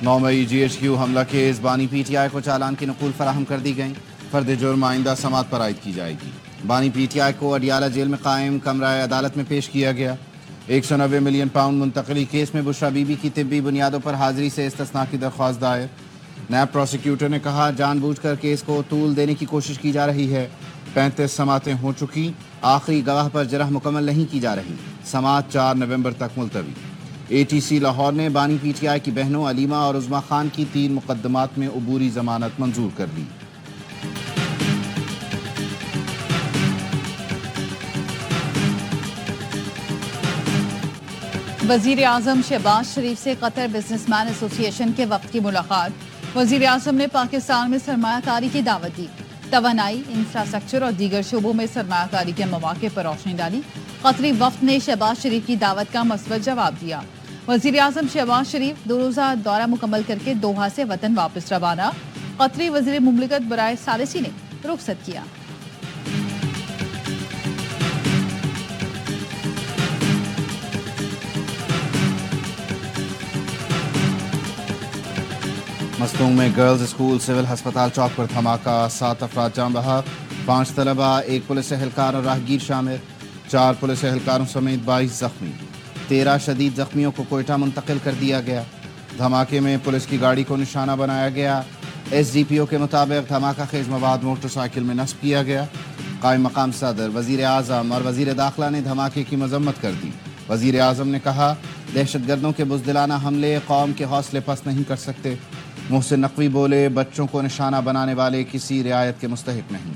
9 मई GHQ हमला case बानी PTI को चालान की नकूल फराहम कर दी गई। फर्द जुर्म आइंदा समात पर आयद की जाएगी। बानी PTI को अडियाला जेल में कायम कमरा अदालत में पेश किया गया। 190 मिलियन पाउंड मुंतकली केस में बुशरा बीबी की तिब्बी बुनियादों पर हाजिरी से इस्तिस्ना की दरख्वास्त दायर। नैब प्रोसिक्यूटर ने कहा जानबूझकर केस को तूल देने की कोशिश की जा रही है। 35 समातें हो चुकी, आखिरी गवाह पर जरह मुकम्मल नहीं की जा रही। समात 4 नवंबर तक मुलतवी। ATC लाहौर ने बानी PTI की बहनों अलीमा और उज़मा खान की 3 मुकदमात में अबूरी जमानत मंजूर कर ली। वज़ीर आज़म शहबाज शरीफ से कतर बिजनेसमैन एसोसिएशन के वक्त की मुलाकात। वज़ीर आज़म ने पाकिस्तान में सरमायाकारी की दावत दी। तवानाई, इंफ्रास्ट्रक्चर और दीगर शोबों में सरमायाकारी के मौके पर रोशनी डाली। कतरी वफ्द ने शहबाज शरीफ की दावत का मस्बत जवाब दिया। वज़ीर आज़म शहबाज शरीफ 2 रोज़ा दौरा मुकम्मल करके दोहा से वतन वापस रवाना। कतरी वज़ीर मुमलिकत बराए सालिसी ने रुखसत किया। मस्तूंग में गर्ल्स स्कूल सिविल हस्पताल चौक पर धमाका, 7 अफराद जान बहक, 5 तलबा, 1 पुलिस एहलकार और राहगीर शामिल। 4 पुलिस एहलकारों समेत 22 जख्मी। 13 शदीद जख्मियों को कोयटा मुंतकिल कर दिया गया। धमाके में पुलिस की गाड़ी को निशाना बनाया गया। SDPO के मुताबिक धमाका खेज मवाद मोटरसाइकिल में नस्ब किया गया। कायम मकाम सदर, वज़ीर आज़म और वज़ीर दाखिला ने धमाके की मजम्मत कर दी। वज़ीर आज़म ने कहा दहशतगर्दों के बुज़दिलाना हमले कौम के हौसले पस्त नहीं कर सकते। मोहसिन नकवी बोले बच्चों को निशाना बनाने वाले किसी रियायत के मुस्तहिक नहीं।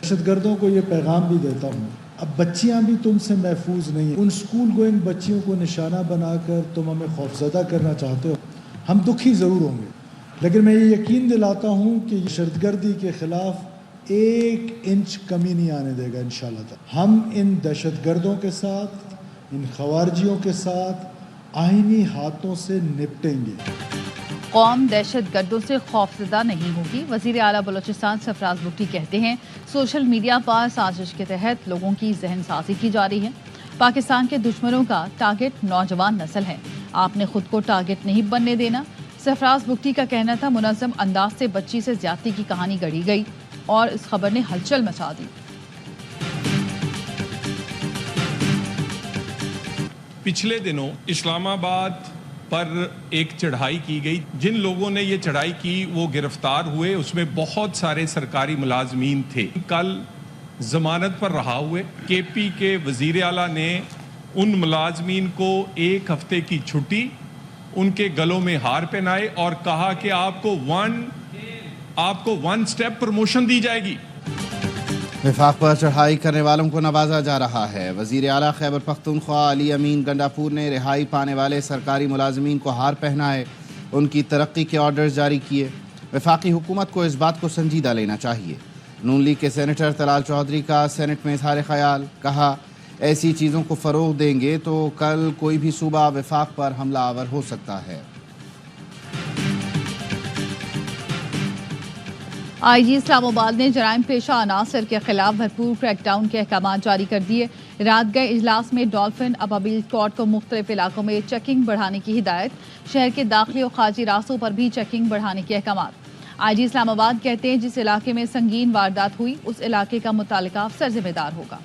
दहशतगर्दों को ये पैगाम भी देता हूँ, अब बच्चियाँ भी तुमसे महफूज नहीं हैं। उन स्कूल गोइंग बच्चियों को निशाना बनाकर तुम हमें खौफजदा करना चाहते हो। हम दुखी ज़रूर होंगे, लेकिन मैं ये यकीन दिलाता हूँ कि दहशतगर्दी के खिलाफ 1 इंच कमी नहीं आने देगा इंशाअल्लाह। हम इन दहशतगर्दों के साथ, इन खवारजियों के साथ आईनी हाथों से निपटेंगे। कौम दहशतगर्दों से खौफजदा नहीं होगी। वज़ीर आला बलोचिस्तान सरफराज बुगटी कहते हैं सोशल मीडिया पर साजिश के तहत लोगों की जहन साजी की जा रही है। पाकिस्तान के दुश्मनों का टारगेट नौजवान नस्ल है। आपने खुद को टारगेट नहीं बनने देना। सरफराज बुगटी का कहना था मुनज़्ज़म अंदाज से बच्ची से ज्यादती की कहानी गढ़ी गई और इस खबर ने हलचल मचा दी। पिछले दिनों इस्लामाबाद पर एक चढ़ाई की गई। जिन लोगों ने ये चढ़ाई की वो गिरफ्तार हुए, उसमें बहुत सारे सरकारी मुलाजमीन थे। कल जमानत पर रहा हुए KP के वजीर आला ने उन मुलाजमीन को 1 हफ्ते की छुट्टी, उनके गलों में हार पहनाए और कहा कि आपको 1 स्टेप प्रमोशन दी जाएगी। विफाक पर चढ़ाई करने वालों को नवाजा जा रहा है। वज़ीर आला खैबर पख्तूनख्वा अली अमीन गंडापुर ने रिहाई पाने वाले सरकारी मुलाजमीन को हार पहनाए, उनकी तरक्की के ऑर्डर्स जारी किए। वफाकी हुकूमत को इस बात को संजीदा लेना चाहिए। नून लीग के सेनेटर तलाल चौधरी का सेनेट में इजहार ख्याल, कहा ऐसी चीज़ों को फ़रोग़ देंगे तो कल कोई भी सूबा वफाक पर हमला आवर हो सकता है। IG इस्लामाबाद ने जराइम पेशा अनासर के खिलाफ भरपूर क्रैकडाउन के अहकाम जारी कर दिए। रात गए इजलास में डॉल्फिन अबाबिल स्क्वाड को मुख्तलिफ इलाकों में चेकिंग बढ़ाने की हिदायत। शहर के दाखिली और खारजी रास्तों पर भी चेकिंग बढ़ाने के अहकाम। IG इस्लामाबाद कहते हैं जिस इलाके में संगीन वारदात हुई उस इलाके का मुतालिका अफसर जिम्मेदार होगा।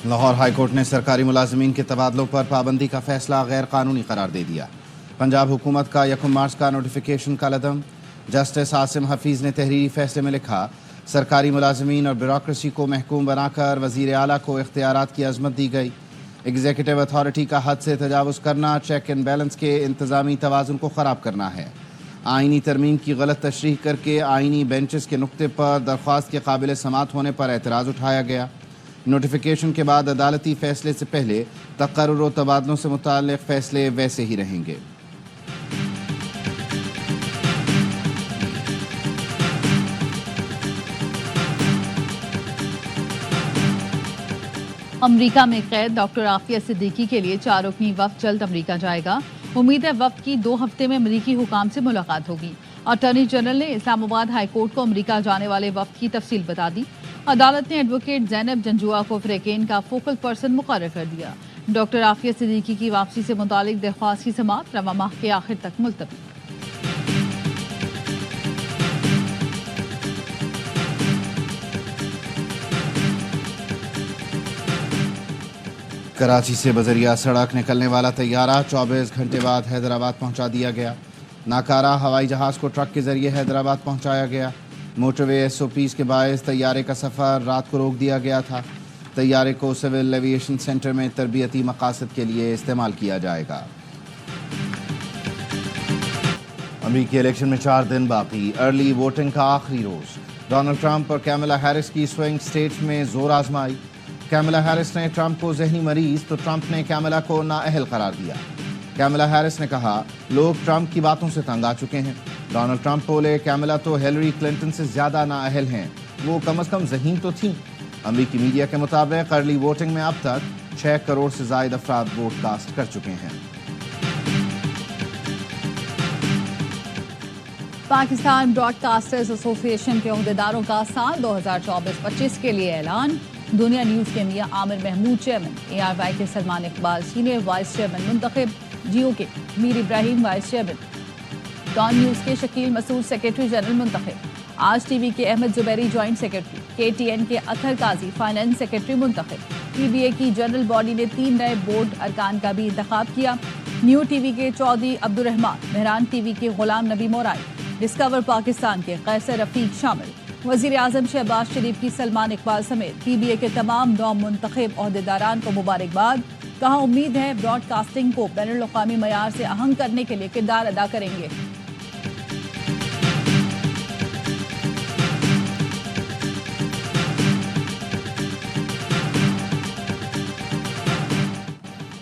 लाहौर हाई कोर्ट ने सरकारी मुलाजमीन के तबादलों पर पाबंदी का फैसला गैर कानूनी करार दे दिया। पंजाब हुकूमत का 1 मार्च का नोटिफिकेशन का लदम। जस्टिस आसिम हफीज़ ने तहरीरी फैसले में लिखा सरकारी मुलाजमीन और ब्यूरोक्रेसी को महकूम बनाकर वज़ीर आला को इख्तियारात की अज़मत दी गई। एग्जीक्यूटिव अथॉरिटी का हद से तजावुज़ करना चेक एंड बैलेंस के इंतज़ामी तवाज़ुन को ख़राब करना है। आइनी तरमीम की गलत तशरीह करके आइनी बेंचेस के नुक्ते पर दरख्वास्त के काबिल समात होने पर एतराज़ उठाया गया। नोटिफिकेशन के बाद अदालती फैसले से पहले तकर्रुर और तबादलों से मुताल्लिक़ फैसले वैसे ही रहेंगे। अमरीका में कैद डॉक्टर आफिया सिद्दीकी के लिए 4 रुकनी वफ़द जल्द अमरीका जाएगा। امید ہے وفد کی 2 ہفتے میں امریکی حکام سے ملاقات ہوگی۔ اٹارنی جنرل نے اسلام آباد ہائی کورٹ کو امریکہ جانے والے وفد کی تفصیل بتا دی۔ عدالت نے ایڈوکیٹ زینب جنجوعہ کو فریقین کا فوکل پرسن مقرر کر دیا۔ ڈاکٹر عافیہ صدیقی کی واپسی سے متعلق درخواست کی سماعت رواں ماہ کے آخر تک ملتوی۔ کراچی سے بذریعہ سڑک نکلنے والا طیارہ 24 گھنٹے بعد حیدرآباد پہنچا دیا گیا۔ ناکارہ ہوائی جہاز کو ٹرک کے ذریعے حیدرآباد پہنچایا گیا۔ موٹر وے SOPs کے باعث طیارے کا سفر رات کو روک دیا گیا تھا۔ طیارے کو سول ایویشن سینٹر میں تربیتی مقاصد کے لیے استعمال کیا جائے گا۔ امریکی الیکشن میں 4 دن باقی، ارلی ووٹنگ کا آخری روز۔ ڈونلڈ ٹرمپ اور کیملا ہیرس کی سوئنگ سٹیٹس میں زور آزمائی۔ کیملا ہیرس نے ٹرمپ کو ذہنی مریض تو ٹرمپ نے کیملا کو نااہل قرار دیا۔ کیملا ہیرس نے کہا لوگ ٹرمپ کی باتوں سے تنگ آ چکے ہیں۔ ڈونلڈ ٹرمپ بولے کیملا تو ہیلری کلنٹن سے زیادہ نااہل ہیں، وہ کم از کم ذہین تو تھیں۔ امریکی میڈیا کے مطابق ارلی ووٹنگ میں اب تک 6 کروڑ سے زائد افراد ووٹ کاسٹ کر چکے ہیں۔ پاکستان براڈ کاسٹرز ایسوسی ایشن کے عہدیداروں کا سال 2024-25 کے لیے اعلان۔ دنیا نیوز کے میاں عامر محمود چیئرمین، ARY کے Salman Iqbal senior vice chairman منتخب، جیو کے میر ابراہیم وائس چیئرمین، ڈان نیوز کے شکیل مسعود سیکرٹری جنرل منتخب، آج ٹی وی کے Ahmed Zuberi joint secretary, KTN کے اطہر قاضی فائنانس سیکرٹری منتخب۔ PBA کی جنرل باڈی نے 3 نئے بورڈ ارکان کا بھی انتخاب کیا۔ نیو ٹی وی کے چودھری عبدالرحمان، مہران ٹی وی کے غلام نبی مورائی، ڈسکور پاکستان کے قیصر رفیق شامل۔ وزیر اعظم شہباز شریف کی سلمان اقبال سمیت PBA کے تمام 9 منتخب عہدیداران کو مبارکباد۔ کہا امید ہے براڈ کاسٹنگ کو بین الاقوامی معیار سے اہم کرنے کے لیے کردار ادا کریں گے۔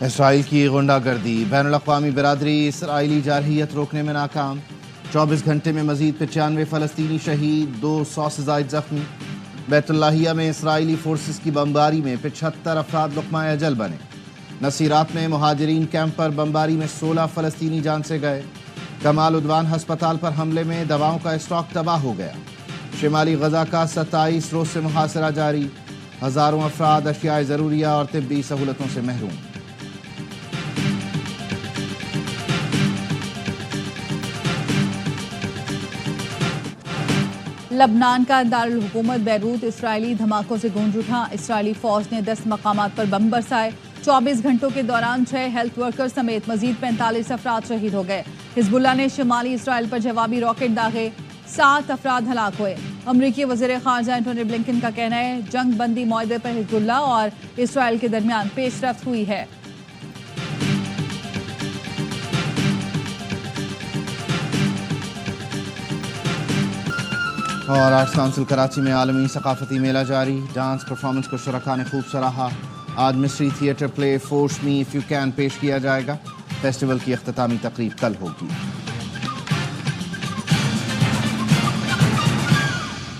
اسرائیل کی غنڈہ گردی، بین الاقوامی برادری اسرائیلی جارحیت روکنے میں ناکام۔ 24 گھنٹے میں مزید 95 فلسطینی شہید، 200 سے زائد زخمی۔ بیت اللہیہ میں اسرائیلی فورسز کی بمباری میں 75 افراد لقمہ اجل بنے۔ نصیرات میں مہاجرین کیمپ پر بمباری میں 16 فلسطینی جان سے گئے۔ کمال عدوان ہسپتال پر حملے میں دواؤں کا اسٹاک تباہ ہو گیا۔ شمالی غزہ کا 27 روز سے محاصرہ جاری، ہزاروں افراد اشیاء ضروریہ اور طبی سہولتوں سے محروم۔ لبنان کا دارالحکومت بیروت اسرائیلی دھماکوں سے گونج اٹھا۔ اسرائیلی فوج نے 10 مقامات پر بم برسائے۔ 24 گھنٹوں کے دوران 6 ہیلتھ ورکر سمیت مزید 45 افراد شہید ہو گئے۔ حزب اللہ نے شمالی اسرائیل پر جوابی راکٹ داغے، 7 افراد ہلاک ہوئے۔ امریکی وزیر خارجہ اینٹونی بلنکن کا کہنا ہے جنگ بندی معاہدے پر حزب اللہ اور اسرائیل کے درمیان پیش رفت ہوئی ہے۔ اور آرٹس کونسل کراچی میں عالمی ثقافتی میلہ جاری، ڈانس پرفارمنس کو شرکاء نے خوب سراہا۔ آج mystery theatre play force me if you can پیش کیا جائے گا۔ فیسٹیول کی اختتامی تقریب کل ہوگی۔